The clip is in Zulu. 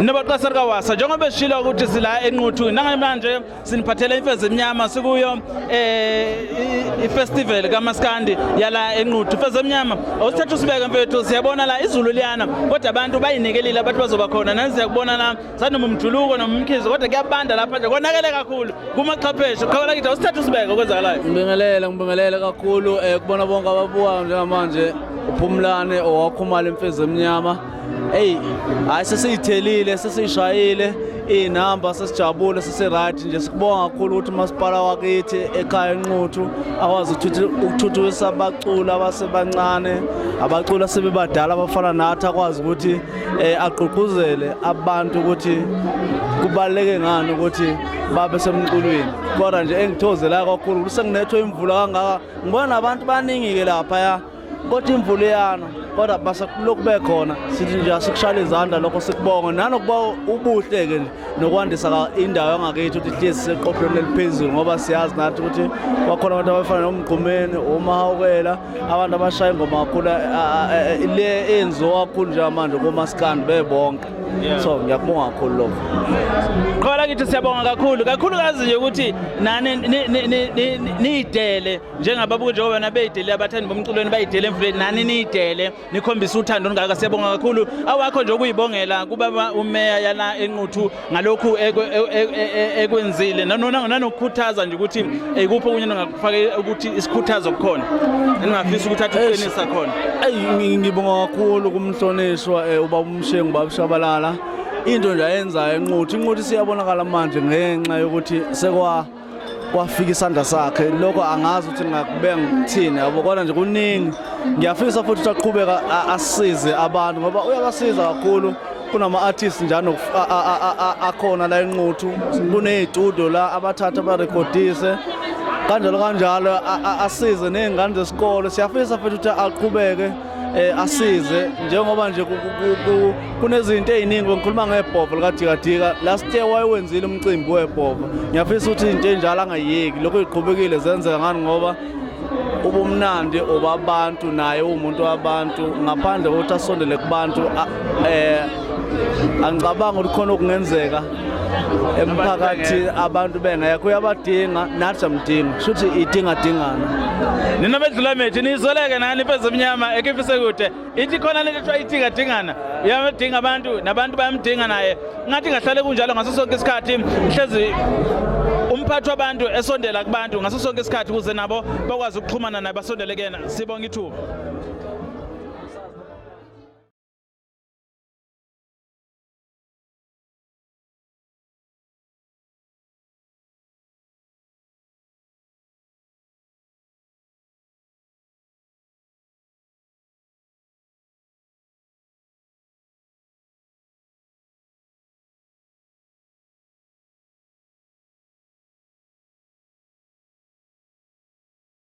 Nabaqasar kawasa njengoba esishilo ukuthi sila eNquthu namanje siniphathele Mfezemnyama sikuyo ifestival kaMaskandi yala eNquthu. Mfezemnyama awusithatha usibeke mfethu siyabona la izulu liyana kodwa abantu bayinikelile abantu bazoba khona nani siyakubona la sanoma umjuluko noma umkhizo kodwa kuyabanda lapha nje konakele kakhulu kumaqhapheshe khawula kithi awusithatha usibeke okwenzakalayo. Ngibingelele kakhulu kubona bonke ababuka njengamanje uphumlane owakhumala Mfezemnyama. Hayi sesiyithelile sesishayile inamba sesijabule sesiright nje sikubonga kakhulu ukuthi umasipala wakithi ekhaya eNquthu akwazi ukuthuthukisa abaculi abasebancane abaculi asebebadala abafana nathi akwazi ukuthi agqugquzele abantu ukuthi kubaleke ngani ukuthi babe semculweni kodwa nje engithozela kakhulu ukuthi senginethwe imvula kangaka ngibona abantu baningi ke lapha kodwa imvula iyana kodwa basakulokhu bekhona sithi nje asikushaya izandla lokho sikubonga nanokuba ubuhle ke nokwandisa indawo yangakithi ukuthi ihlezi seqopheni eliphezulu ngoba siyazi nathi ukuthi bakhona abantu abafana nomgqumeni uMahawukela abantu abashaya ingoma kakhulu le enziwa kakhulu nje manje koMaskandi bebonke. So ngiyakubonga kakhulu lokho. Qala kithi siyabonga kakhulu kazi nje ukuthi nani nidele njengababuke njengoba nabeyidele abathandi bomculweni bayidele emfuleni nani nidele nikhombisa uthando ngaka siyabonga kakhulu awakho nje ukuyibongela kuba umeya yala eNquthu ngalokhu ekwenzile nanokukhuthaza nje ukuthi kupho kunye ngakufake ukuthi isikhuthazo kukhona engafisa ukuthi athuqinisa khona. Ngibonga kakhulu kumhlonishwa ubaba uMshengu babishabalala into nje ayenzayo eNquthu siyabonakala manje ngenxa yokuthi kwafika isandla sakhe lokho angazi ukuthi ngakubeka ngithini yabo kodwa nje kuningi ngiyafisa futhi ukuthi aqhubeka asize abantu ngoba uyabasiza kakhulu kunama artists njalo akhona la eNquthu kunestudio la abathatha barecordise kanjalo asize nezingane zesikole siyafisa futhi ukuthi aqhubeke asize njengoba nje kunezinto eziningi ngikhuluma ngebhovo likadikadika last year wayewenzile umcimbi webhovo ngiyafisa ukuthi into enjalo angayeki lokho iqhubekile zenzeka ngani ngoba ubumnandi obabantu naye umuntu wabantu ngaphandle kokuthi asondele kubantu angicabanga ukuthi khona okungenzeka emphakathi abantu bengekho uyabadinga nathi amdinga shuthi idingadingana. Nina bedlula methi nizoleke nani Mfezemnyama ekifise kude ithi khona lento ethiwa idingadingana uyabadinga abantu nabantu bayamdinga naye ngathi ngahlale kunjalo ngaso sonke isikhathi hlezi umphathi wabantu esondela kubantu ngaso sonke isikhathi ukuze nabo bakwazi ukuxhumana naye basondele kena. Sibonga ithuba.